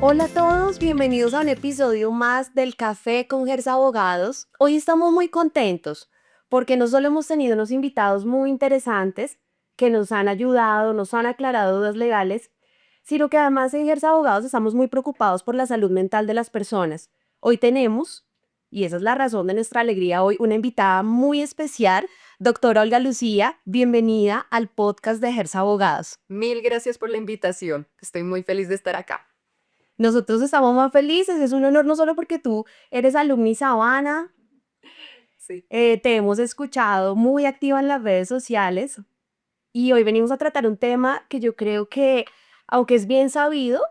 Hola a todos, bienvenidos a un episodio más del Café con Gers Abogados. Hoy estamos muy contentos porque no solo hemos tenido unos invitados muy interesantes que nos han ayudado, nos han aclarado dudas legales, sino que además en Gers Abogados estamos muy preocupados por la salud mental de las personas. Hoy tenemos, y esa es la razón de nuestra alegría hoy, una invitada muy especial, doctora Olga Lucía. Bienvenida al podcast de Gers Abogados. Mil gracias por la invitación. Estoy muy feliz de estar acá. Nosotros estamos más felices, es un honor no solo porque tú eres alumni Sabana, Sí. te hemos escuchado muy activa en las redes sociales y hoy venimos a tratar un tema que yo creo que, aunque es bien sabido,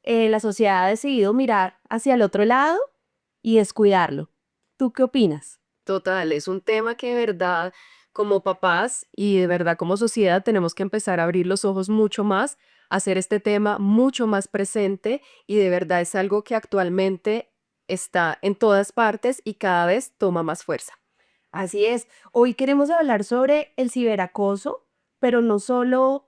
la sociedad ha decidido mirar hacia el otro lado y descuidarlo. ¿Tú qué opinas? Total, es un tema que de verdad, como papás y de verdad como sociedad, tenemos que empezar a abrir los ojos mucho más, hacer este tema mucho más presente y de verdad es algo que actualmente está en todas partes y cada vez toma más fuerza. Así es, hoy queremos hablar sobre el ciberacoso, pero no solo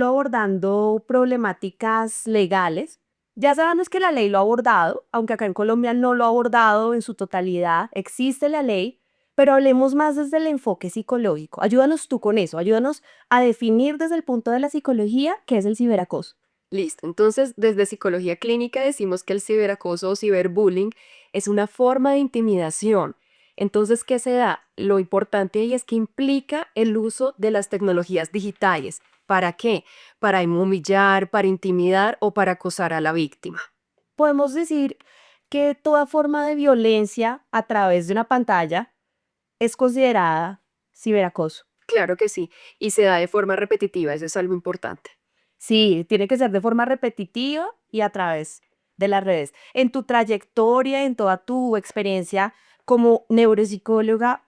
abordando problemáticas legales. Ya sabemos que la ley lo ha abordado, aunque acá en Colombia no lo ha abordado en su totalidad. Existe la ley, pero hablemos más desde el enfoque psicológico. Ayúdanos tú con eso, ayúdanos a definir desde el punto de la psicología qué es el ciberacoso. Listo, entonces desde psicología clínica decimos que el ciberacoso o ciberbullying es una forma de intimidación. Entonces, ¿qué se da? Lo importante ahí es que implica el uso de las tecnologías digitales. ¿Para qué? Para humillar, para intimidar o para acosar a la víctima. Podemos decir que toda forma de violencia a través de una pantalla es considerada ciberacoso. Claro que sí, y se da de forma repetitiva, eso es algo importante. Sí, tiene que ser de forma repetitiva y a través de las redes. En tu trayectoria, en toda tu experiencia como neuropsicóloga,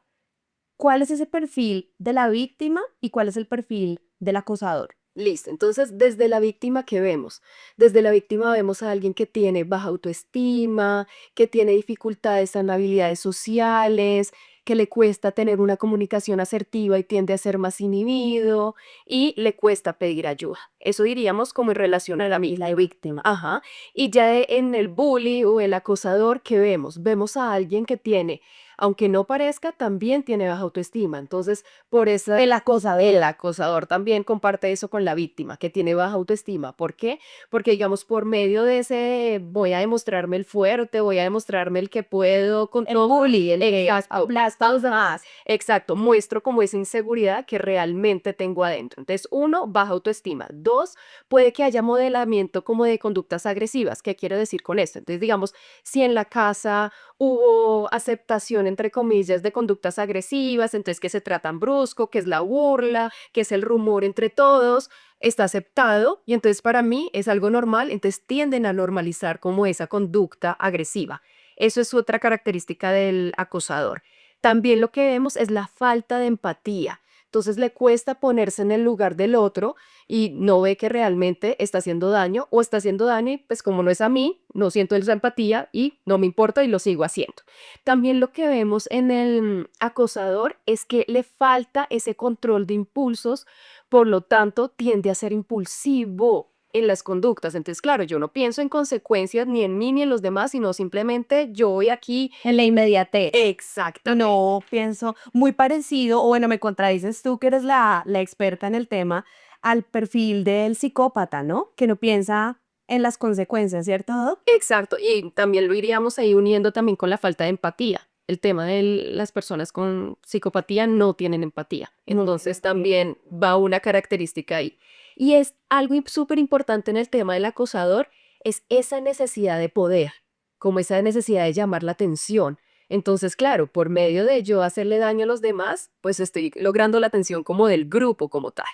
¿cuál es ese perfil de la víctima y cuál es el perfil del acosador? Listo, entonces desde la víctima que vemos, desde la víctima vemos a alguien que tiene baja autoestima, que tiene dificultades en habilidades sociales, que le cuesta tener una comunicación asertiva y tiende a ser más inhibido y le cuesta pedir ayuda. Eso diríamos como en relación a la víctima. Ajá. Y ya en el bully o el acosador que vemos, vemos a alguien que tiene, aunque no parezca, también tiene baja autoestima. Entonces, por eso el acosador también comparte eso con la víctima, que tiene baja autoestima. ¿Por qué? Porque, digamos, por medio de ese voy a demostrarme el fuerte, voy a demostrarme el que puedo con El todo. bully, el que Exacto, aplasta a los demás. exacto, muestro como esa inseguridad que realmente tengo adentro. Entonces, uno, baja autoestima. Dos, puede que haya modelamiento como de conductas agresivas. ¿Qué quiero decir con esto? Entonces, digamos, si en la casa hubo aceptación, entre comillas, de conductas agresivas, entonces que se tratan brusco, que es la burla, que es el rumor entre todos, está aceptado y entonces para mí es algo normal, entonces tienden a normalizar como esa conducta agresiva. Eso es otra característica del acosador. También lo que vemos es la falta de empatía. Entonces le cuesta ponerse en el lugar del otro y no ve que realmente está haciendo daño o está haciendo daño y pues como no es a mí, no siento esa empatía y no me importa y lo sigo haciendo. También lo que vemos en el acosador es que le falta ese control de impulsos, por lo tanto tiende a ser impulsivo en las conductas. Entonces, claro, yo no pienso en consecuencias ni en mí ni en los demás, sino simplemente yo voy aquí. En la inmediatez. Exactamente. No pienso muy parecido, o bueno, me contradices tú que eres la experta en el tema, al perfil del psicópata, ¿no? Que no piensa en las consecuencias, ¿cierto, Doc? Exacto, y también lo iríamos ahí uniendo también con la falta de empatía. El tema de las personas con psicopatía no tienen empatía. No. Entonces también va una característica ahí. Y es algo súper importante en el tema del acosador, es esa necesidad de poder, como esa necesidad de llamar la atención. Entonces, claro, por medio de yo hacerle daño a los demás, pues estoy logrando la atención como del grupo como tal.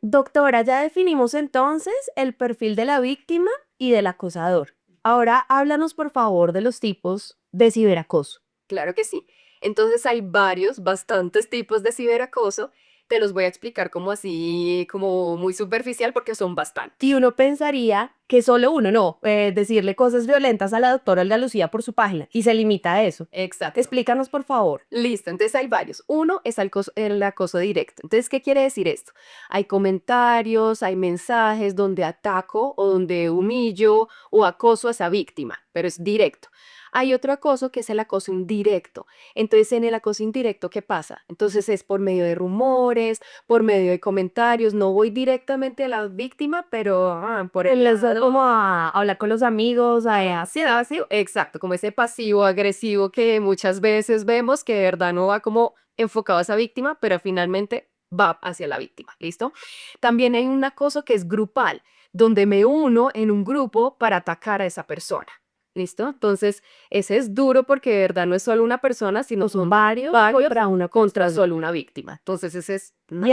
Doctora, ya definimos entonces el perfil de la víctima y del acosador. Ahora háblanos, por favor, de los tipos de ciberacoso. Claro que sí. Entonces hay varios, bastantes tipos de ciberacoso Te los voy a explicar como así, como muy superficial porque son bastantes. Y uno pensaría que solo uno, no, decirle cosas violentas a la doctora Olga Lucía por su página y se limita a eso. Exacto. Explícanos, por favor. Listo, entonces hay varios. Uno es el acoso directo. Entonces, ¿qué quiere decir esto? Hay comentarios, hay mensajes donde ataco o donde humillo o acoso a esa víctima, pero es directo. Hay otro acoso que es el acoso indirecto. Entonces, en el acoso indirecto, ¿qué pasa? Entonces es por medio de rumores, por medio de comentarios. No voy directamente a la víctima, pero por el Les da como a hablar con los amigos, así, así. exacto, como ese pasivo agresivo que muchas veces vemos que de verdad no va como enfocado a esa víctima, pero finalmente va hacia la víctima, ¿listo? También hay un acoso que es grupal, donde me uno en un grupo para atacar a esa persona, ¿listo? Entonces, ese es duro porque de verdad no es solo una persona, sino son varios Contra una contra solo una víctima. Entonces, ese es Y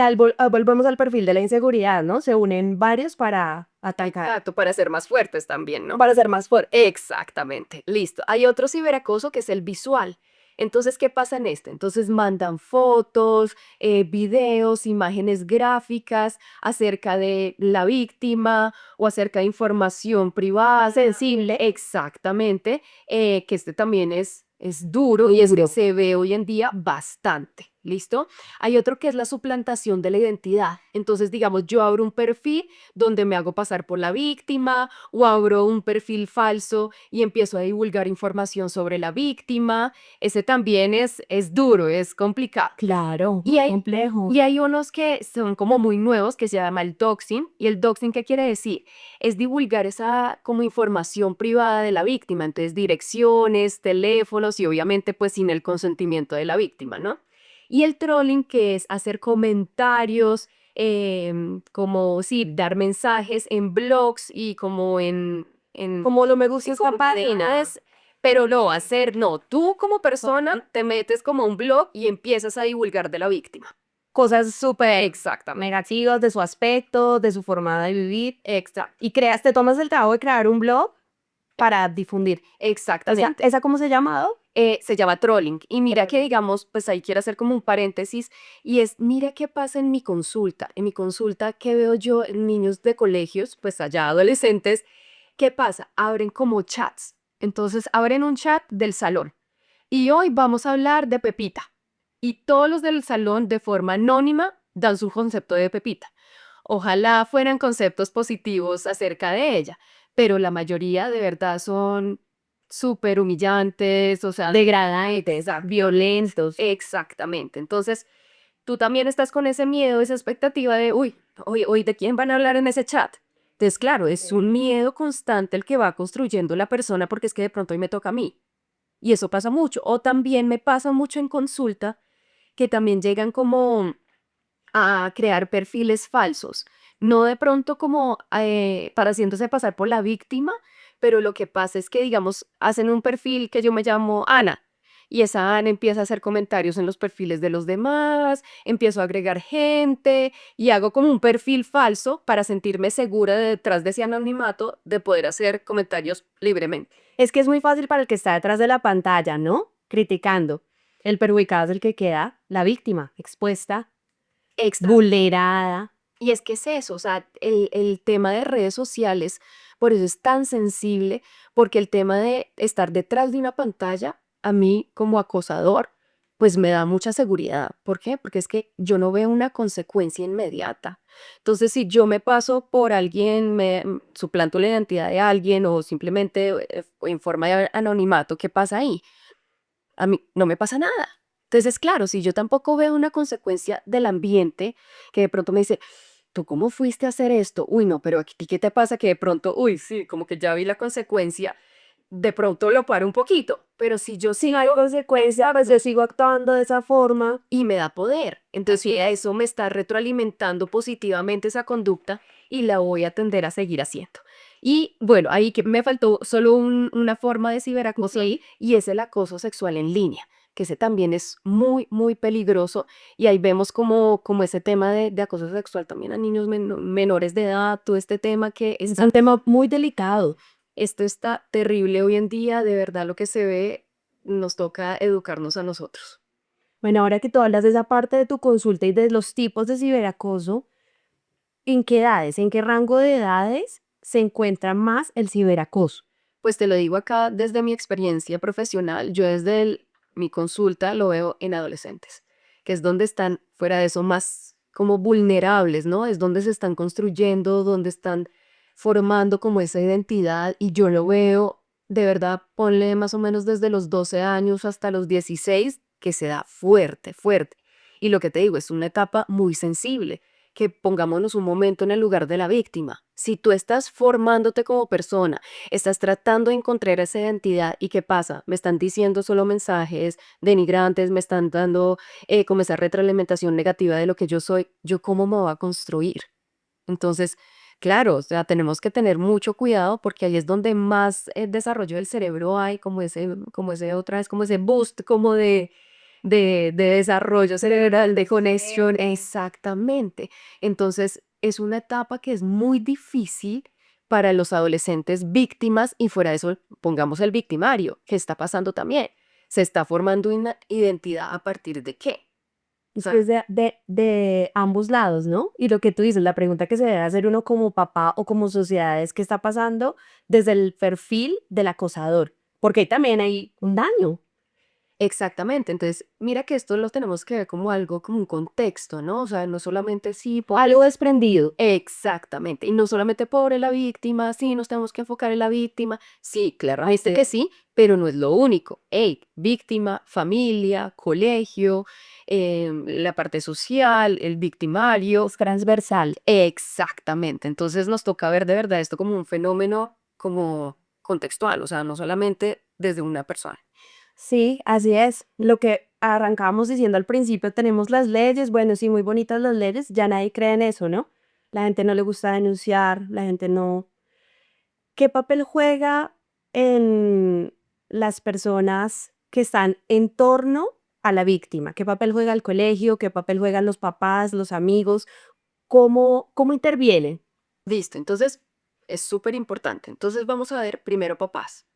volvemos al perfil de la inseguridad, ¿no? Se unen varios para atacar, exacto, para ser más fuertes también, ¿no? para ser más fuertes. Exactamente, listo. Hay otro ciberacoso que es el visual. Entonces, ¿qué pasa en este? Entonces mandan fotos, videos, imágenes gráficas acerca de la víctima o acerca de información privada, sensible, exactamente, que este también es duro y se ve hoy en día bastante, ¿listo? Hay otro que es la suplantación de la identidad. Entonces, digamos, yo abro un perfil donde me hago pasar por la víctima o abro un perfil falso y empiezo a divulgar información sobre la víctima. Ese también es duro, es complicado. Claro, Y hay, complejo. y hay unos que son como muy nuevos que se llama el doxing. ¿Y el doxing qué quiere decir? Es divulgar esa como información privada de la víctima, entonces direcciones, teléfonos y obviamente pues sin el consentimiento de la víctima, ¿no? Y el trolling que es hacer comentarios, como sí, dar mensajes en blogs y como en Como lo me gusta sí, esta página. comunidades, pero no, no, tú como persona te metes como a un blog y empiezas a divulgar de la víctima. Cosas súper Exactamente, negativas de su aspecto, de su forma de vivir. exacto, Y te tomas el trabajo de crear un blog para difundir. exactamente. ¿Esa cómo se ha llamado? Se llama trolling. Y mira que, digamos, pues ahí quiero hacer como un paréntesis, y es, mira qué pasa en mi consulta. En mi consulta, ¿qué veo yo en niños de colegios, pues allá adolescentes? ¿Qué pasa? Abren como chats. Entonces, abren un chat del salón. Y hoy vamos a hablar de Pepita. Y todos los del salón, de forma anónima, dan su concepto de Pepita. Ojalá fueran conceptos positivos acerca de ella, pero la mayoría de verdad son súper humillantes, o sea, Degradantes, violentos. exactamente. Entonces, tú también estás con ese miedo, esa expectativa de, uy, hoy, ¿de quién van a hablar en ese chat? Entonces, claro, es un miedo constante el que va construyendo la persona porque es que de pronto hoy me toca a mí. Y eso pasa mucho. O también me pasa mucho en consulta que también llegan como a crear perfiles falsos. No de pronto como para haciéndose pasar por la víctima, pero lo que pasa es que, digamos, hacen un perfil que yo me llamo Ana. Y esa Ana empieza a hacer comentarios en los perfiles de los demás, empiezo a agregar gente y hago como un perfil falso para sentirme segura detrás de ese anonimato de poder hacer comentarios libremente. Es que es muy fácil para el que está detrás de la pantalla, ¿no? Criticando. El perjudicado es el que queda, la víctima, expuesta, vulnerada. Y es que es eso, o sea, el tema de redes sociales, por eso es tan sensible, porque el tema de estar detrás de una pantalla, a mí como acosador, pues me da mucha seguridad. ¿Por qué? Porque es que yo no veo una consecuencia inmediata. Entonces, si yo me paso por alguien, suplanto la identidad de alguien o simplemente en forma de anonimato, ¿qué pasa ahí? A mí no me pasa nada. Entonces, claro, si yo tampoco veo una consecuencia del ambiente, que de pronto me dice, ¿tú cómo fuiste a hacer esto? Uy, no, pero aquí, ¿qué te pasa? Que de pronto, uy, sí, como que ya vi la consecuencia, de pronto lo paro un poquito, pero si yo Si no sigo hay consecuencia, pues yo sigo actuando de esa forma. y me da poder, entonces sí, a eso me está retroalimentando positivamente esa conducta y la voy a tender a seguir haciendo. Y bueno, ahí que me faltó solo una forma de ciberacoso ahí, y es el acoso sexual en línea, que ese también es muy, muy peligroso. Y ahí vemos como ese tema de acoso sexual también a niños menores de edad, todo este tema que Es un tema muy delicado. esto está terrible hoy en día, de verdad lo que se ve, nos toca educarnos a nosotros. Bueno, ahora que tú hablas de esa parte de tu consulta y de los tipos de ciberacoso, ¿en qué edades, en qué rango de edades se encuentra más el ciberacoso? Pues te lo digo acá desde mi experiencia profesional, yo desde mi consulta lo veo en adolescentes, que es donde están fuera de eso más como vulnerables, ¿no? Es donde se están construyendo, donde están formando como esa identidad y yo lo veo de verdad, ponle más o menos desde los 12 años hasta los 16 que se da fuerte, fuerte. Y lo que te digo, es una etapa muy sensible que pongámonos un momento en el lugar de la víctima. Si tú estás formándote como persona, estás tratando de encontrar esa identidad y ¿qué pasa? Me están diciendo solo mensajes denigrantes, me están dando como esa retroalimentación negativa de lo que yo soy, ¿yo cómo me voy a construir? Entonces, claro, o sea, tenemos que tener mucho cuidado porque ahí es donde más desarrollo del cerebro hay, como ese otra vez, como ese boost, como de desarrollo cerebral, de conexión, exactamente. Entonces, es una etapa que es muy difícil para los adolescentes víctimas y fuera de eso, pongamos el victimario, ¿qué está pasando también? Se está formando una identidad a partir de qué. O sea, Pues de ambos lados, ¿no? Y lo que tú dices, la pregunta que se debe hacer uno como papá o como sociedad es qué está pasando desde el perfil del acosador, porque ahí también hay un daño. exactamente, entonces mira que esto lo tenemos que ver como algo, como un contexto, ¿no? O sea, no solamente sí, Algo desprendido. exactamente, y no solamente pobre la víctima, sí, nos tenemos que enfocar en la víctima, sí, claro, dice que sí, pero no es lo único. Hey, víctima, familia, colegio, la parte social, el victimario, Es transversal. exactamente, entonces nos toca ver de verdad esto como un fenómeno como contextual, o sea, no solamente desde una persona. Sí, así es. Lo que arrancábamos diciendo al principio, tenemos las leyes, bueno, sí, muy bonitas las leyes, ya nadie cree en eso, ¿no? La gente no le gusta denunciar, la gente no. ¿Qué papel juega en las personas que están en torno a la víctima? ¿Qué papel juega el colegio? ¿Qué papel juegan los papás, los amigos? ¿Cómo intervienen? Listo, entonces es súper importante. Entonces vamos a ver primero papás.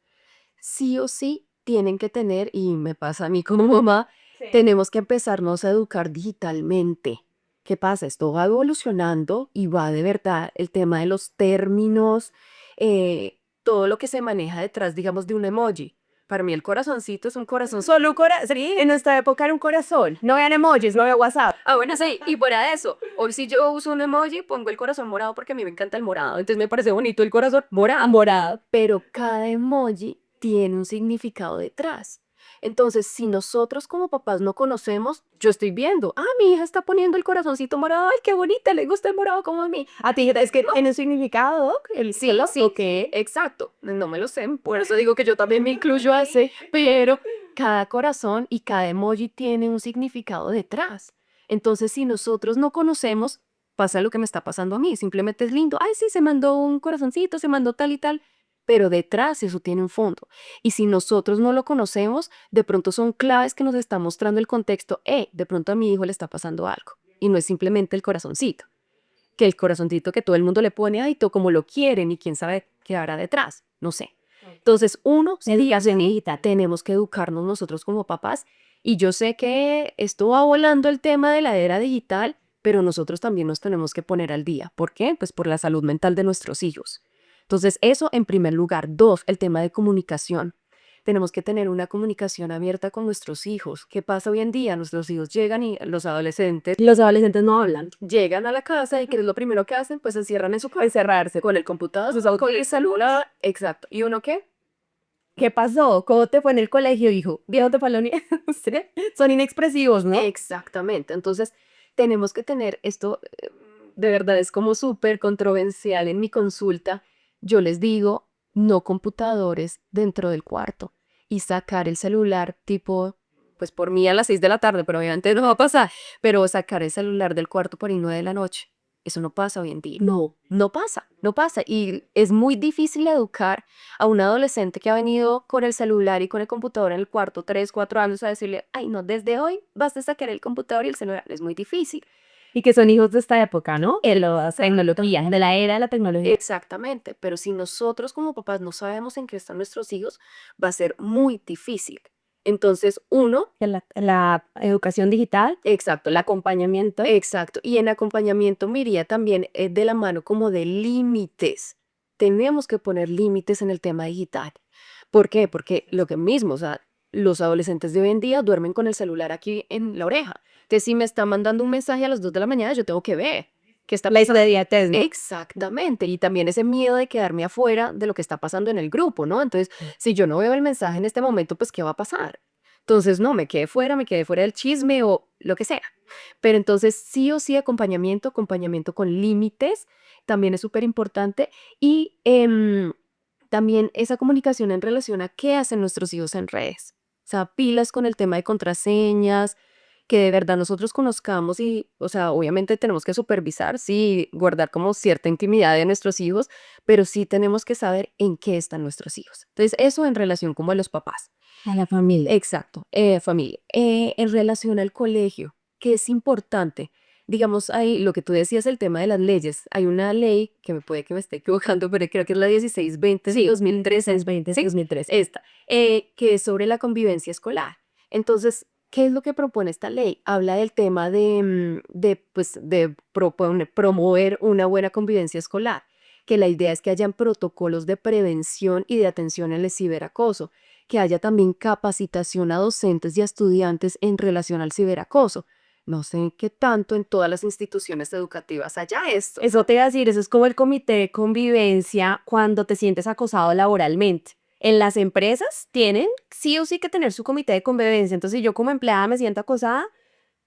Sí o sí tienen que tener, y me pasa a mí como mamá, Sí. tenemos que empezarnos a educar digitalmente. ¿Qué pasa? Esto va evolucionando y va de verdad el tema de los términos, todo lo que se maneja detrás, digamos, de un emoji. Para mí el corazoncito es un corazón. Solo un corazón, sí, en nuestra época era un corazón. No vean emojis, no veo WhatsApp. Ah, bueno, sí, y fuera de eso, hoy si yo uso un emoji, pongo el corazón morado porque a mí me encanta el morado, entonces me parece bonito el corazón morado, Morado. pero cada emoji tiene un significado detrás. Entonces, si nosotros como papás no conocemos, yo estoy viendo, ah, mi hija está poniendo el corazoncito morado, ay, qué bonita, le gusta el morado como a mí. A ti es que tiene un significado, Doc, Sí, sí, ok. exacto, no me lo sé, por eso digo que yo también me incluyo a ese, pero cada corazón y cada emoji tiene un significado detrás. Entonces, si nosotros no conocemos, pasa lo que me está pasando a mí, simplemente es lindo, ay, sí, se mandó un corazoncito, se mandó tal y tal, pero detrás eso tiene un fondo. Y si nosotros no lo conocemos, de pronto son claves que nos está mostrando el contexto, de pronto a mi hijo le está pasando algo, y no es simplemente el corazoncito que el corazoncito que todo el mundo le pone, ay, todo como lo quieren y quién sabe qué habrá detrás, no sé. Entonces, uno, se diga, necesita, tenemos que educarnos nosotros como papás y yo sé que esto va volando el tema de la era digital, pero nosotros también nos tenemos que poner al día. ¿Por qué? Pues por la salud mental de nuestros hijos. Entonces, eso en primer lugar. Dos, el tema de comunicación. Tenemos que tener una comunicación abierta con nuestros hijos. ¿Qué pasa hoy en día? Nuestros hijos llegan y los adolescentes Los adolescentes no hablan. llegan a la casa y ¿qué es lo primero que hacen? Pues se encierran en su casa Encerrarse. con el computador, con el celular, exacto. ¿Y uno qué? ¿Qué pasó? ¿Cómo te fue en el colegio, hijo? ¿Viejo te fue a la universidad? Son inexpresivos, ¿no? Exactamente. Entonces, tenemos que tener esto, de verdad es como súper controversial en mi consulta. Yo les digo, no computadores dentro del cuarto y sacar el celular tipo, pues por mí a las 6 de la tarde, pero obviamente no va a pasar, pero sacar el celular del cuarto por ahí 9 de la noche. Eso no pasa hoy en día. No. No pasa, no pasa. Y es muy difícil educar a un adolescente que ha venido con el celular y con el computador en el cuarto 3, 4 años a decirle, ay, no, desde hoy vas a sacar el computador y el celular. Es muy difícil. Y que son hijos de esta época, ¿no? En las tecnologías, de la era de la tecnología. Exactamente, pero si nosotros como papás no sabemos en qué están nuestros hijos, va a ser muy difícil. Entonces, uno, La educación digital, exacto, el acompañamiento. exacto. Y en acompañamiento me iría también de la mano como de límites. Tenemos que poner límites en el tema digital. ¿Por qué? Porque lo que mismo, o sea, los adolescentes de hoy en día duermen con el celular aquí en la oreja. Entonces, si me está mandando un mensaje a las 2 de la mañana, yo tengo que ver qué está La pasando. inmediatez, ¿no? Exactamente. Y también ese miedo de quedarme afuera de lo que está pasando en el grupo, ¿no? Entonces, si yo no veo el mensaje en este momento, pues, ¿qué va a pasar? Entonces, no, me quedé fuera del chisme o lo que sea. Pero entonces, sí o sí, acompañamiento con límites, también es súper importante. Y también esa comunicación en relación a qué hacen nuestros hijos en redes. O sea, pilas con el tema de contraseñas, que de verdad nosotros conozcamos y, o sea, obviamente tenemos que supervisar, sí, guardar como cierta intimidad de nuestros hijos, pero sí tenemos que saber en qué están nuestros hijos. Entonces, eso en relación como a los papás. A la familia. Exacto, familia. En relación al colegio, que es importante, digamos, hay lo que tú decías, el tema de las leyes. Hay una ley que me puede que me esté equivocando, pero creo que es la 1620, Sí, 2013, 2020, ¿sí? 2013. Esta, que es sobre la convivencia escolar. Entonces, ¿qué es lo que propone esta ley? Habla del tema de promover una buena convivencia escolar, que la idea es que hayan protocolos de prevención y de atención al ciberacoso, que haya también capacitación a docentes y a estudiantes en relación al ciberacoso. No sé qué tanto en todas las instituciones educativas haya esto. Eso te iba a decir, eso es como el comité de convivencia cuando te sientes acosado laboralmente. En las empresas tienen sí o sí que tener su comité de convivencia. Entonces, si yo como empleada me siento acosada,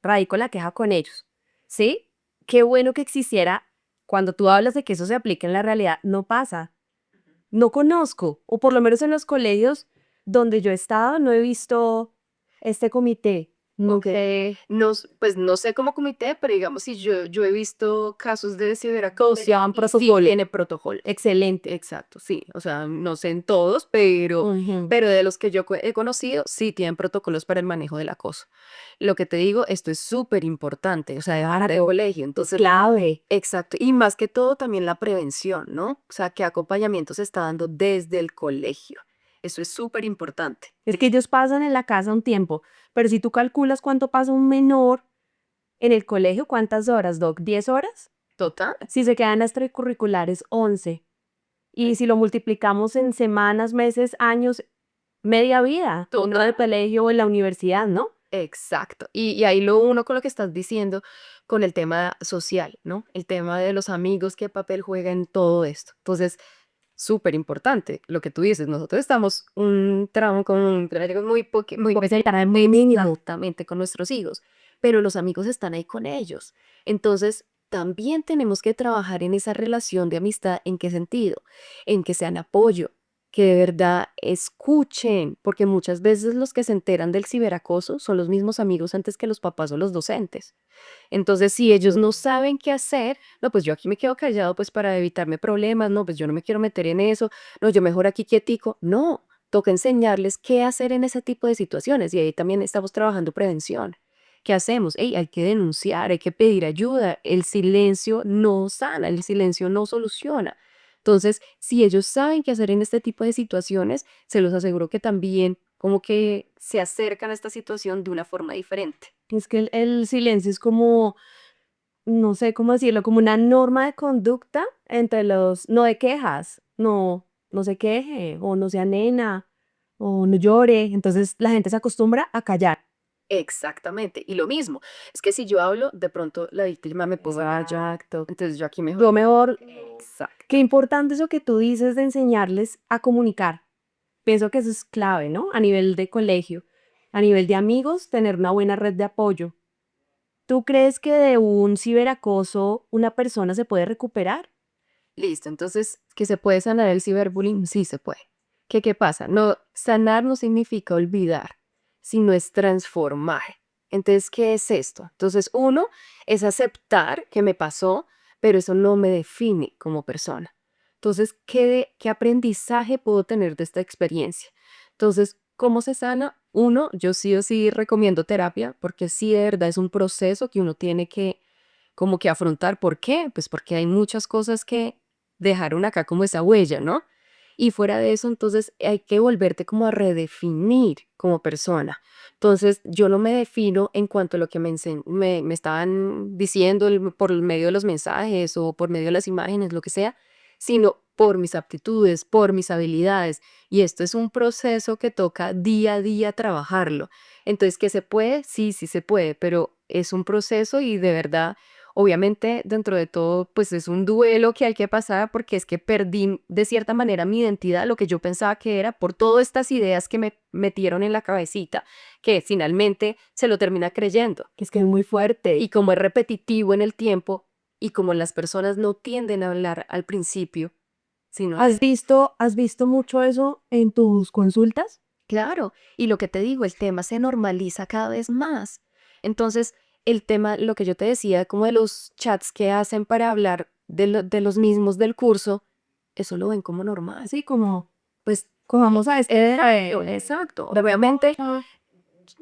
radico la queja con ellos. ¿Sí? Qué bueno que existiera. Cuando tú hablas de que eso se aplique en la realidad, no pasa. No conozco, o por lo menos en los colegios donde yo he estado, no he visto este comité. No Ok, sé. pues no sé cómo comité, pero digamos, si yo he visto casos de ciberacoso Llevan y sí protocolo. tiene protocolo. Excelente. Exacto, sí. O sea, no sé en todos, pero, Ujú. pero de los que yo he conocido, sí tienen protocolos para el manejo del acoso. Lo que te digo, esto es súper importante, o sea, de colegio. Entonces, Clave. exacto. Y más que todo, también la prevención, ¿no? O sea, qué acompañamiento se está dando desde el colegio. Eso es súper importante. Es que ellos pasan en la casa un tiempo, pero si tú calculas cuánto pasa un menor en el colegio, ¿cuántas horas, Doc? ¿10 horas? Total. Si se quedan extracurriculares, 11. Y si lo multiplicamos en semanas, meses, años, media vida, uno en el colegio o en la universidad, ¿no? Exacto. Y ahí lo uno con lo que estás diciendo, con el tema social, ¿no? El tema de los amigos, qué papel juega en todo esto. Entonces, súper importante lo que tú dices. Nosotros estamos un tramo con un trayecto muy Porque se muy mínimo. exactamente con nuestros hijos, pero los amigos están ahí con ellos. Entonces, también tenemos que trabajar en esa relación de amistad. ¿En qué sentido? En que sean apoyo, que de verdad escuchen, porque muchas veces los que se enteran del ciberacoso son los mismos amigos antes que los papás o los docentes. Entonces, si ellos no saben qué hacer, no, pues yo aquí me quedo callado pues para evitarme problemas, no, pues yo no me quiero meter en eso, no, yo mejor aquí quietico. No, toca enseñarles qué hacer en ese tipo de situaciones y ahí también estamos trabajando prevención. ¿Qué hacemos? Ey, hay que denunciar, hay que pedir ayuda. El silencio no sana, el silencio no soluciona. Entonces, si ellos saben qué hacer en este tipo de situaciones, se los aseguro que también como que se acercan a esta situación de una forma diferente. Es que el silencio es como, no sé cómo decirlo, como una norma de conducta entre los, no de quejas, no, no se queje, o no sea nena, o no llore. Entonces la gente se acostumbra a callar. Exactamente, y lo mismo, es que si yo hablo, de pronto la víctima me puso, ah, ya, entonces yo aquí mejor. Yo mejor, Exacto, qué importante eso que tú dices de enseñarles a comunicar. Pienso que eso es clave, ¿no? A nivel de colegio, a nivel de amigos, tener una buena red de apoyo. ¿Tú crees que de un ciberacoso una persona se puede recuperar? listo, entonces, ¿que se puede sanar el ciberbullying? Sí se puede. ¿Qué pasa? No, sanar no significa olvidar, sino es transformar. Entonces, ¿qué es esto? Entonces, uno es aceptar que me pasó, pero eso no me define como persona. Entonces, ¿qué aprendizaje puedo tener de esta experiencia? Entonces, ¿cómo se sana? Uno, yo sí o sí recomiendo terapia, porque sí de verdad es un proceso que uno tiene que como que afrontar. ¿Por qué? Pues porque hay muchas cosas que dejaron acá como esa huella, ¿no? Y fuera de eso, entonces hay que volverte como a redefinir como persona. Entonces, yo no me defino en cuanto a lo que me estaban diciendo por medio de los mensajes o por medio de las imágenes, lo que sea, sino por mis aptitudes, por mis habilidades. Y esto es un proceso que toca día a día trabajarlo. Entonces, ¿qué se puede? Sí, sí se puede, pero es un proceso y de verdad, obviamente, dentro de todo, pues es un duelo que hay que pasar porque es que perdí de cierta manera mi identidad, lo que yo pensaba que era, por todas estas ideas que me metieron en la cabecita, que finalmente se lo termina creyendo. Que es que es muy fuerte. Y como es repetitivo en el tiempo y como las personas no tienden a hablar al principio, sino Has visto mucho eso en tus consultas? claro, y lo que te digo, el tema se normaliza cada vez más. Entonces, el tema, lo que yo te decía, como de los chats que hacen para hablar de los mismos del curso, eso lo ven como normal. Así como, Pues, vamos a exacto. Obviamente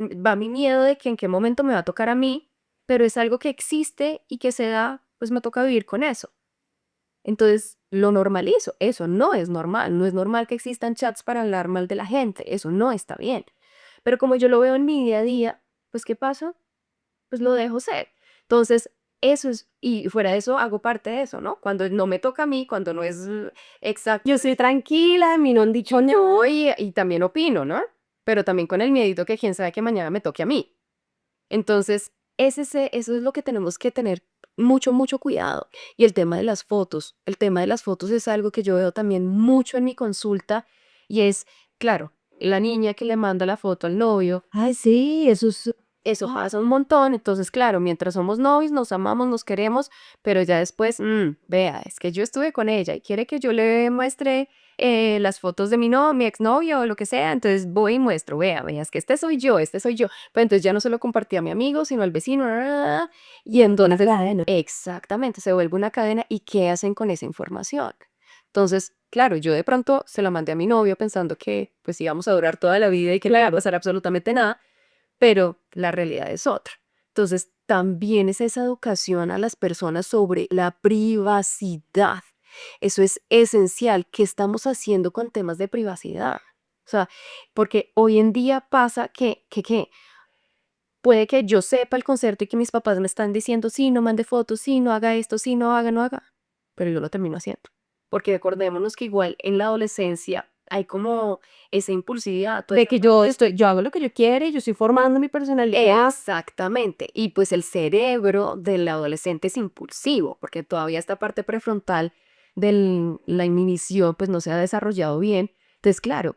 va mi miedo de que en qué momento me va a tocar a mí, pero es algo que existe y que se da, pues me toca vivir con eso. Entonces lo normalizo. Eso no es normal. No es normal que existan chats para hablar mal de la gente. Eso no está bien. Pero como yo lo veo en mi día a día, pues ¿qué pasa? Pues lo dejo ser. Entonces, eso es, y fuera de eso, hago parte de eso, ¿no? Cuando no me toca a mí, cuando no es exacto, yo estoy tranquila, a mí no han dicho no. yo y también opino, ¿no? Pero también con el miedito que quién sabe que mañana me toque a mí. Entonces, eso es lo que tenemos que tener mucho, mucho cuidado. Y el tema de las fotos es algo que yo veo también mucho en mi consulta y es, claro, la niña que le manda la foto al novio, Ay, sí, eso es, eso pasa un montón. Entonces, claro, mientras somos novios, nos amamos, nos queremos, pero ya después, vea, es que yo estuve con ella y quiere que yo le muestre las fotos de mi exnovio o lo que sea. Entonces voy y muestro, vea, es que este soy yo, este soy yo. Pero entonces ya no se lo compartí a mi amigo, sino al vecino. Y una entonces, cadena. exactamente, se vuelve una cadena. ¿Y qué hacen con esa información? Entonces, claro, yo de pronto se la mandé a mi novio pensando que pues íbamos a durar toda la vida y que no iba a pasar absolutamente nada, pero la realidad es otra. Entonces, también es esa educación a las personas sobre la privacidad. Eso es esencial. ¿Qué estamos haciendo con temas de privacidad? O sea, porque hoy en día pasa que puede que yo sepa el concierto y que mis papás me están diciendo, sí, no mande fotos, sí, no haga esto, sí, no haga, no haga, pero yo lo termino haciendo. Porque acordémonos que igual en la adolescencia hay como esa impulsividad. De que yo hago lo que yo quiero y yo estoy formando mi personalidad. Exactamente. Y pues el cerebro del adolescente es impulsivo, porque todavía esta parte prefrontal de la inhibición pues no se ha desarrollado bien. Entonces, claro,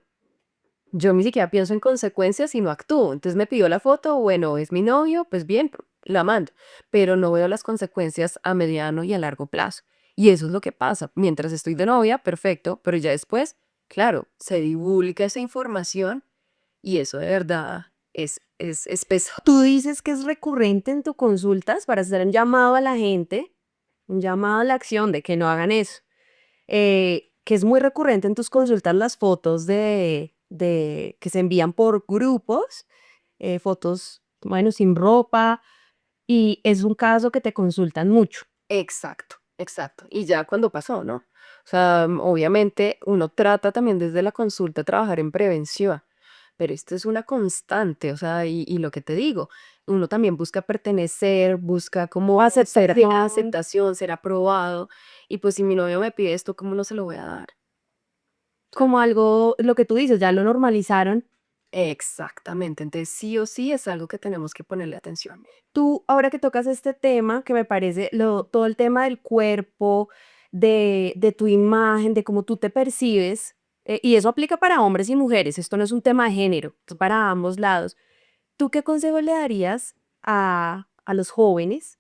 yo ni siquiera pienso en consecuencias, sino actúo. Entonces me pidió la foto, bueno, es mi novio, pues bien, la mando, pero no veo las consecuencias a mediano y a largo plazo. Y eso es lo que pasa. Mientras estoy de novia, perfecto, pero ya después, claro, se divulga esa información y eso de verdad es pesado. Tú dices que es recurrente en tus consultas para hacer un llamado a la gente, un llamado a la acción de que no hagan eso. Que es muy recurrente en tus consultas las fotos de que se envían por grupos, fotos, bueno, sin ropa, y es un caso que te consultan mucho. Exacto, exacto. Y ya cuando pasó, ¿no? O sea, obviamente uno trata también desde la consulta trabajar en prevención, pero esto es una constante, o sea, y lo que te digo, uno también busca pertenecer, busca como aceptación, ser aprobado, y pues si mi novio me pide esto, ¿cómo no se lo voy a dar? Como algo, lo que tú dices, ya lo normalizaron. Exactamente, entonces sí o sí es algo que tenemos que ponerle atención. Tú, ahora que tocas este tema, que me parece todo el tema del cuerpo, de tu imagen, de cómo tú te percibes, y eso aplica para hombres y mujeres, esto no es un tema de género, es para ambos lados. ¿Tú qué consejo le darías a los jóvenes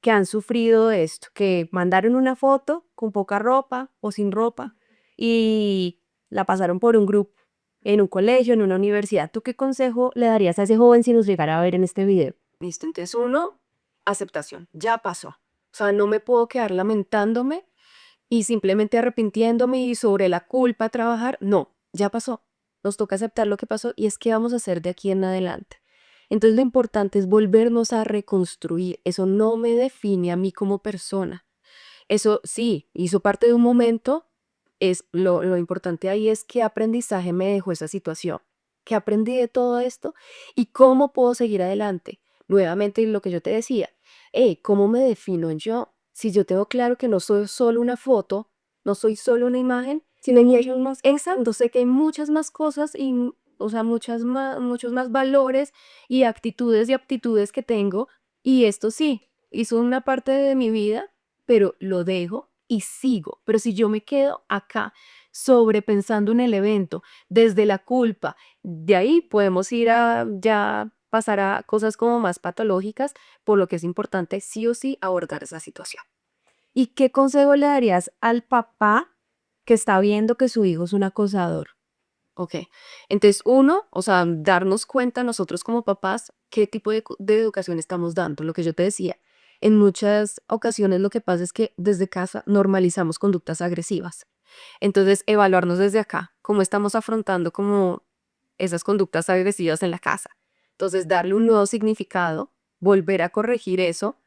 que han sufrido esto, que mandaron una foto con poca ropa o sin ropa y la pasaron por un grupo en un colegio, en una universidad? ¿Tú qué consejo le darías a ese joven si nos llegara a ver en este video? ¿Listo? Entonces uno, aceptación, ya pasó. O sea, no me puedo quedar lamentándome y simplemente arrepintiéndome y sobre la culpa trabajar. No, ya pasó. Nos toca aceptar lo que pasó y es que vamos a hacer de aquí en adelante. Entonces lo importante es volvernos a reconstruir. Eso no me define a mí como persona. Eso sí, hizo parte de un momento, Es lo importante ahí es qué aprendizaje me dejó esa situación, qué aprendí de todo esto y cómo puedo seguir adelante. Nuevamente lo que yo te decía, ¿cómo me defino yo? Si yo tengo claro que no soy solo una foto, no soy solo una imagen, sino que hay más, exacto, sé que hay muchas más cosas y, o sea, muchos más valores y actitudes y aptitudes que tengo y esto sí, hizo una parte de mi vida, pero lo dejo y sigo. Pero si yo me quedo acá sobrepensando en el evento, desde la culpa, de ahí podemos ir a ya pasar a cosas como más patológicas, por lo que es importante sí o sí abordar esa situación. ¿Y qué consejo le darías al papá que está viendo que su hijo es un acosador? Ok, entonces uno, o sea, darnos cuenta nosotros como papás qué tipo de educación estamos dando, lo que yo te decía. En muchas ocasiones lo que pasa es que desde casa normalizamos conductas agresivas. Entonces, evaluarnos desde acá, cómo estamos afrontando como esas conductas agresivas en la casa. Entonces, darle un nuevo significado, volver a corregir eso,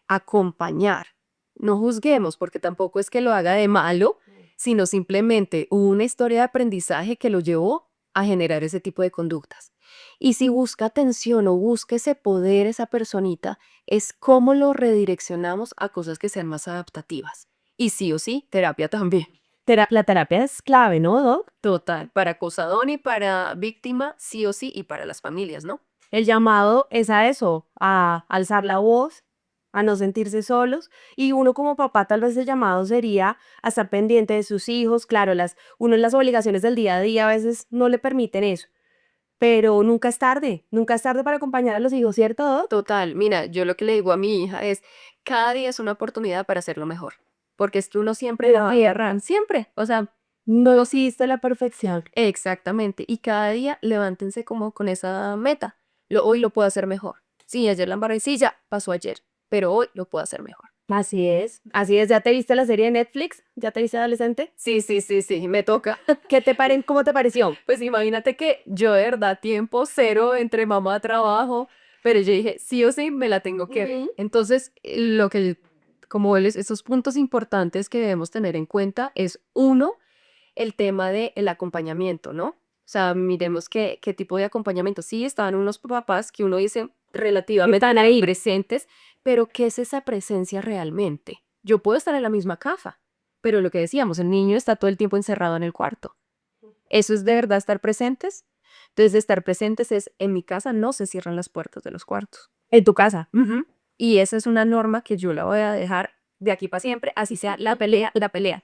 acompañar. No juzguemos, porque tampoco es que lo haga de malo, sino simplemente hubo una historia de aprendizaje que lo llevó a generar ese tipo de conductas. Y si busca atención o busca ese poder, esa personita, es cómo lo redireccionamos a cosas que sean más adaptativas. Y sí o sí, terapia también. La terapia es clave, ¿no, Doc? Total, para acosador y para víctima, sí o sí, y para las familias, ¿no? El llamado es a eso, a alzar la voz, a no sentirse solos. Y uno como papá, tal vez el llamado sería a estar pendiente de sus hijos. Claro, uno en las obligaciones del día a día a veces no le permiten eso, pero nunca es tarde para acompañar a los hijos, ¿cierto, Doc? Total, mira, yo lo que le digo a mi hija es, cada día es una oportunidad para hacerlo mejor, porque es que uno siempre la va a errar, siempre, o sea, No existe la perfección. exactamente, y cada día levántense como con esa meta, hoy lo puedo hacer mejor. Sí, ayer la embarré, sí, ya pasó ayer, pero hoy lo puedo hacer mejor. Así es, así es. ¿Ya te viste la serie de Netflix? ¿Ya te viste Adolescente? Sí, sí, sí, sí, me toca. ¿Cómo te pareció? Pues imagínate que yo de verdad tiempo cero entre mamá trabajo, pero yo dije, sí o sí me la tengo que ver. Ujú. Entonces, como esos puntos importantes que debemos tener en cuenta es uno, el tema del acompañamiento, ¿no? O sea, miremos qué tipo de acompañamiento. Sí, estaban unos papás que uno dice relativamente Están ahí. presentes, pero ¿qué es esa presencia realmente? Yo puedo estar en la misma casa, pero lo que decíamos, el niño está todo el tiempo encerrado en el cuarto. ¿Eso es de verdad estar presentes? Entonces, estar presentes es, en mi casa no se cierran las puertas de los cuartos. En tu casa. Ujú. Y esa es una norma que yo la voy a dejar de aquí para siempre, así sea la pelea,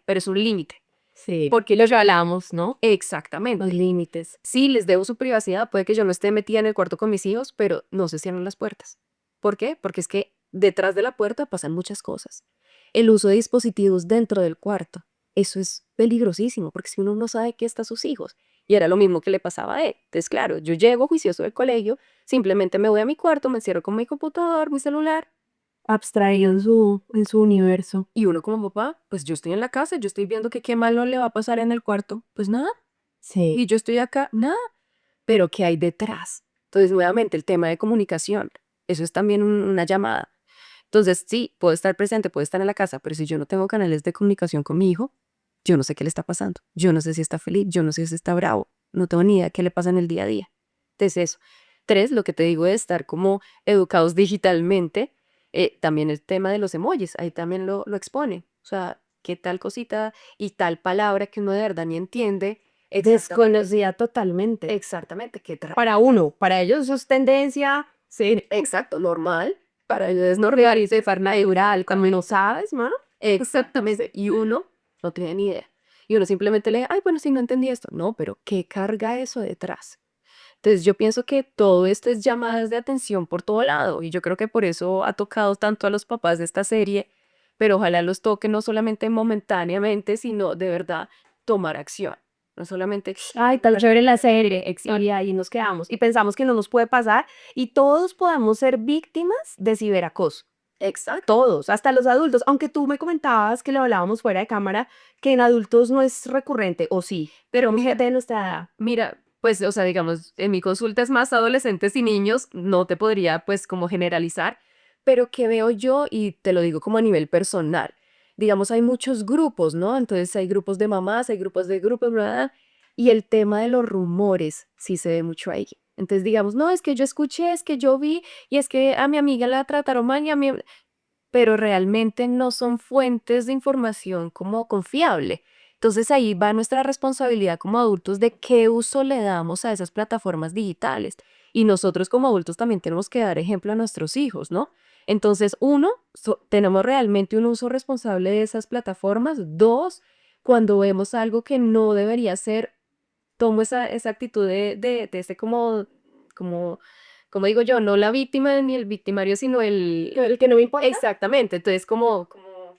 pero es un límite. Sí, Porque lo hablamos, ¿no? exactamente. Los límites. Sí, les debo su privacidad, puede que yo no esté metida en el cuarto con mis hijos, pero no se cierran las puertas. ¿Por qué? Porque es que detrás de la puerta pasan muchas cosas. El uso de dispositivos dentro del cuarto, eso es peligrosísimo, porque si uno no sabe qué está a sus hijos, y era lo mismo que le pasaba a él. Entonces, claro, yo llego juicioso del colegio, simplemente me voy a mi cuarto, me encierro con mi computador, mi celular, Abstraído en su universo. y uno como papá, pues yo estoy en la casa, yo estoy viendo que qué malo le va a pasar en el cuarto, pues nada, Sí. y yo estoy acá, nada, pero ¿qué hay detrás? Entonces, nuevamente, el tema de comunicación, eso es también una llamada. Entonces, sí, puedo estar presente, puedo estar en la casa, pero si yo no tengo canales de comunicación con mi hijo, yo no sé qué le está pasando. Yo no sé si está feliz, yo no sé si está bravo, no tengo ni idea qué le pasa en el día a día. Entonces, eso. Tres, lo que te digo de estar como educados digitalmente, también el tema de los emojis, ahí también lo expone. O sea, qué tal cosita y tal palabra que uno de verdad ni entiende. Desconocida totalmente. Exactamente, qué Para uno, para ellos eso es tendencia. Sí. exacto, normal. Para ellos es normal y se farna natural, Cuando no sabes, mano. exactamente. Y uno no tiene ni idea. Y uno simplemente lee, ay, bueno, sí, no entendí esto. No, pero ¿qué carga eso detrás? Entonces yo pienso que todo esto es llamadas de atención por todo lado y yo creo que por eso ha tocado tanto a los papás de esta serie, pero ojalá los toque no solamente momentáneamente, sino de verdad tomar acción. No solamente, Ay, tan chévere la serie. Y ahí nos quedamos. Y pensamos que no nos puede pasar. Y todos podemos ser víctimas de ciberacoso. exacto, Todos, hasta los adultos. Aunque tú me comentabas que lo hablábamos fuera de cámara, que en adultos no es recurrente, o sí. pero Gente de nuestra edad. mira, pues, o sea, digamos, en mi consulta es más adolescentes y niños, no te podría, pues, como generalizar, pero ¿qué veo yo? Y te lo digo como a nivel personal. digamos, hay muchos grupos, ¿no? Entonces hay grupos de mamás, hay grupos de grupos, bla, bla, bla, y el tema de los rumores sí se ve mucho ahí. Entonces, digamos, no, es que yo escuché, es que yo vi, y es que a mi amiga la trataron mal y a mí, pero realmente no son fuentes de información como confiable. Entonces ahí va nuestra responsabilidad como adultos de qué uso le damos a esas plataformas digitales. Y nosotros como adultos también tenemos que dar ejemplo a nuestros hijos, ¿no? Entonces, uno, tenemos realmente un uso responsable de esas plataformas. Dos, cuando vemos algo que no debería ser, tomo esa actitud de ese como, como digo yo, no la víctima ni el victimario, sino El que no me importa. exactamente. Entonces, como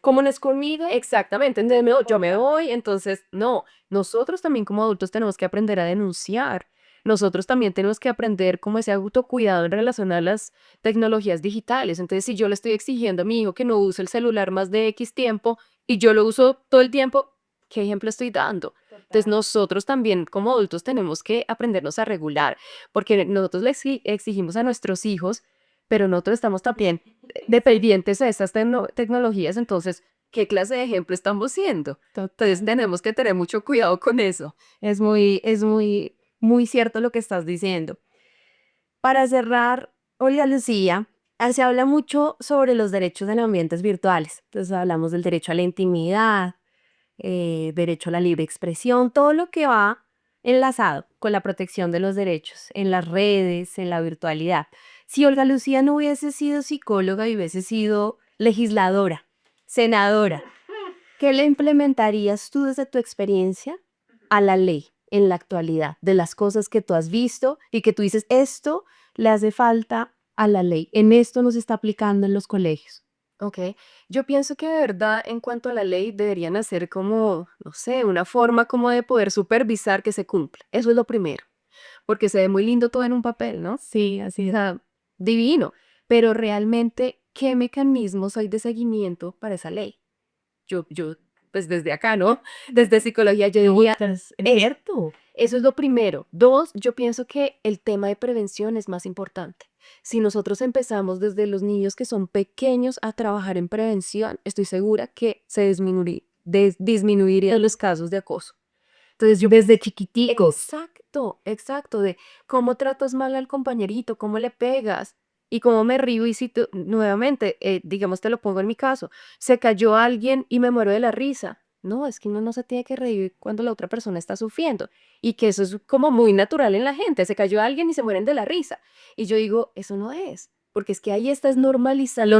no es conmigo, exactamente. Entonces, yo me voy. Entonces, no, nosotros también como adultos tenemos que aprender a denunciar. Nosotros también tenemos que aprender como ese autocuidado en relación a las tecnologías digitales. Entonces, si yo le estoy exigiendo a mi hijo que no use el celular más de X tiempo y yo lo uso todo el tiempo, ¿qué ejemplo estoy dando? Entonces nosotros también como adultos tenemos que aprendernos a regular, porque nosotros le exigimos a nuestros hijos, pero nosotros estamos también dependientes de estas tecnologías, entonces, ¿qué clase de ejemplo estamos siendo? Entonces tenemos que tener mucho cuidado con eso. Muy cierto lo que estás diciendo. Para cerrar, Olga Lucía, se habla mucho sobre los derechos en ambientes virtuales. Entonces hablamos del derecho a la intimidad, derecho a la libre expresión, todo lo que va enlazado con la protección de los derechos en las redes, en la virtualidad. Si Olga Lucía no hubiese sido psicóloga y hubiese sido legisladora, senadora, ¿qué le implementarías tú desde tu experiencia a la ley en la actualidad? De las cosas que tú has visto y que tú dices, esto le hace falta a la ley, en esto no se está aplicando en los colegios. Ok, yo pienso que de verdad en cuanto a la ley deberían hacer como, no sé, una forma como de poder supervisar que se cumpla. Eso es lo primero, porque se ve muy lindo todo en un papel, ¿no? Sí, así O es. sea, divino, pero realmente, ¿qué mecanismos hay de seguimiento para esa ley? Pues desde acá, ¿no? Desde psicología, yo diría, Cierto. eso es lo primero. Dos, yo pienso que el tema de prevención es más importante. Si nosotros empezamos desde los niños que son pequeños a trabajar en prevención, estoy segura que se disminuirían los casos de acoso. Entonces yo, Desde chiquiticos. exacto, exacto, de cómo tratas mal al compañerito, cómo le pegas y cómo me río y si nuevamente, digamos, te lo pongo en mi caso, se cayó alguien y me muero de la risa. No, es que uno no se tiene que reír cuando la otra persona está sufriendo y que eso es como muy natural en la gente. Se cayó alguien y se mueren de la risa. Y yo digo, eso no es, porque es que ahí estás normalizando. Lo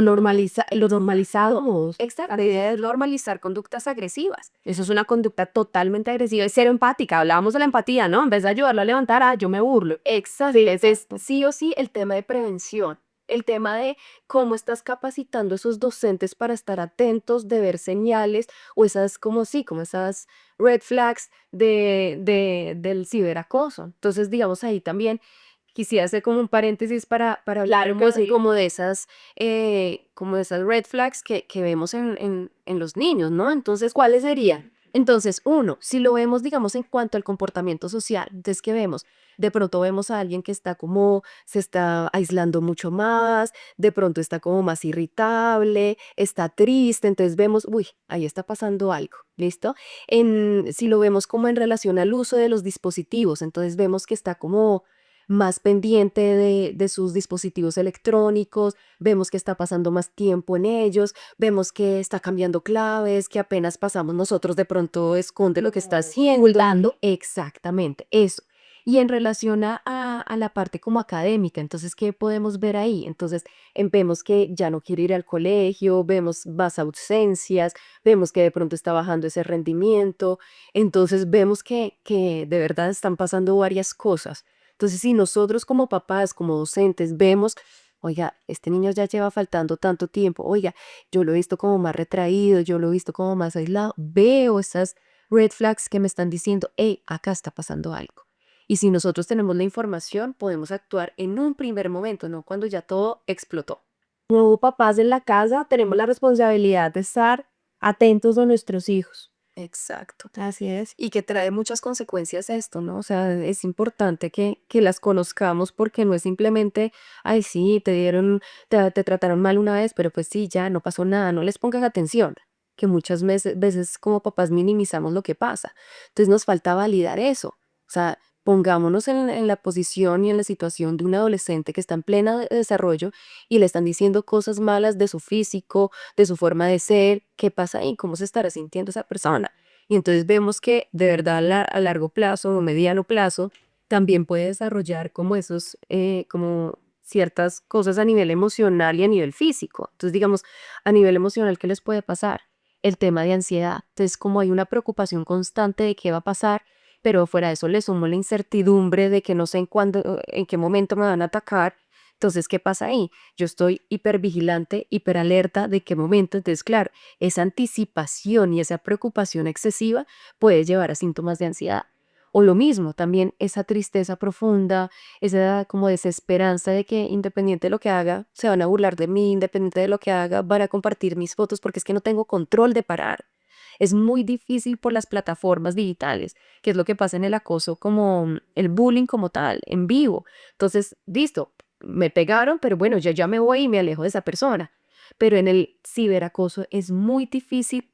normalizamos. Exacto, la idea es normalizar conductas agresivas. Eso es una conducta totalmente agresiva y cero empática. Hablábamos de la empatía, ¿no? En vez de ayudarlo a levantar, yo me burlo. Exacto, es sí o sí el tema de prevención, el tema de cómo estás capacitando a esos docentes para estar atentos, de ver señales o esas como sí, como esas red flags del ciberacoso. Entonces, digamos, ahí también quisiera hacer como un paréntesis para hablar Claro que sí. como de esas red flags que vemos en los niños, ¿no? Entonces, ¿cuáles serían? Entonces, uno, si lo vemos, digamos, en cuanto al comportamiento social, entonces, ¿qué vemos? De pronto vemos a alguien que está como, se está aislando mucho más, de pronto está como más irritable, está triste, entonces vemos, uy, ahí está pasando algo, ¿listo? Si lo vemos como en relación al uso de los dispositivos, entonces vemos que está como más pendiente de sus dispositivos electrónicos, vemos que está pasando más tiempo en ellos, vemos que está cambiando claves, que apenas pasamos nosotros de pronto esconde lo que está haciendo. Dando. Exactamente, eso. Y en relación a la parte como académica, entonces, ¿qué podemos ver ahí? Entonces, vemos que ya no quiere ir al colegio, vemos más ausencias, vemos que de pronto está bajando ese rendimiento, entonces vemos que de verdad están pasando varias cosas. Entonces, si nosotros como papás, como docentes, vemos, oiga, este niño ya lleva faltando tanto tiempo, oiga, yo lo he visto como más retraído, yo lo he visto como más aislado, veo esas red flags que me están diciendo, hey, acá está pasando algo. Y si nosotros tenemos la información, podemos actuar en un primer momento, no cuando ya todo explotó. Como papás en la casa, tenemos la responsabilidad de estar atentos a nuestros hijos. Exacto. Así es. Y que trae muchas consecuencias esto, ¿no? O sea, es importante que las conozcamos porque no es simplemente, ay, sí, te trataron mal una vez, pero pues sí, ya no pasó nada, no les pongas atención. que muchas veces como papás minimizamos lo que pasa. Entonces nos falta validar eso. O sea, pongámonos en la posición y en la situación de un adolescente que está en plena desarrollo y le están diciendo cosas malas de su físico, de su forma de ser. ¿Qué pasa ahí? ¿Cómo se estará sintiendo esa persona? Y entonces vemos que de verdad a largo plazo o mediano plazo también puede desarrollar como esos, como ciertas cosas a nivel emocional y a nivel físico. Entonces, digamos, a nivel emocional, ¿qué les puede pasar? El tema de ansiedad. Entonces, como hay una preocupación constante de qué va a pasar, pero fuera de eso le sumo la incertidumbre de que no sé en cuándo, en qué momento me van a atacar. Entonces, ¿qué pasa ahí? Yo estoy hipervigilante, hiperalerta de qué momento. Entonces, claro, esa anticipación y esa preocupación excesiva puede llevar a síntomas de ansiedad. O lo mismo, también esa tristeza profunda, esa como desesperanza de que independiente de lo que haga, se van a burlar de mí, independiente de lo que haga, van a compartir mis fotos porque es que no tengo control de parar. Es muy difícil por las plataformas digitales, que es lo que pasa en el acoso, como el bullying como tal, en vivo. Entonces, listo, me pegaron, pero bueno, ya me voy y me alejo de esa persona. Pero en el ciberacoso es muy difícil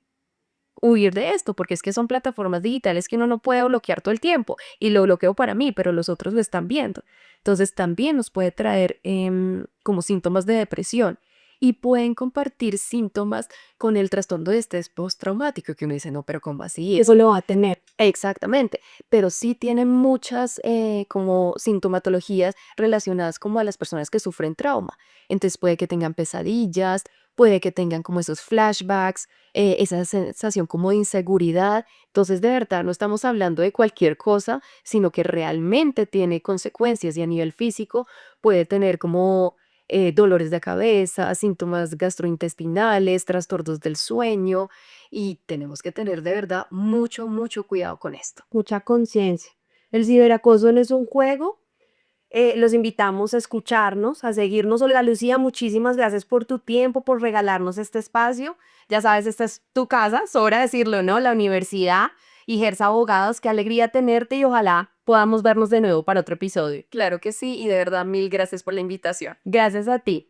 huir de esto, porque es que son plataformas digitales que uno no puede bloquear todo el tiempo y lo bloqueo para mí, pero los otros lo están viendo. Entonces también nos puede traer como síntomas de depresión y pueden compartir síntomas con el trastorno de estrés postraumático, que uno dice, no, pero ¿cómo así? Eso lo va a tener. Exactamente, pero sí tienen muchas como sintomatologías relacionadas como a las personas que sufren trauma. Entonces puede que tengan pesadillas, puede que tengan como esos flashbacks, esa sensación como de inseguridad. Entonces de verdad no estamos hablando de cualquier cosa, sino que realmente tiene consecuencias y a nivel físico puede tener como dolores de cabeza, síntomas gastrointestinales, trastornos del sueño y tenemos que tener de verdad mucho, mucho cuidado con esto. Mucha conciencia. El ciberacoso no es un juego. Los invitamos a escucharnos, a seguirnos. Olga Lucía, muchísimas gracias por tu tiempo, por regalarnos este espacio. Ya sabes, esta es tu casa, sobra decirlo, ¿no? La universidad y Gersa Abogados, qué alegría tenerte y ojalá podamos vernos de nuevo para otro episodio. Claro que sí, y de verdad mil gracias por la invitación. Gracias a ti.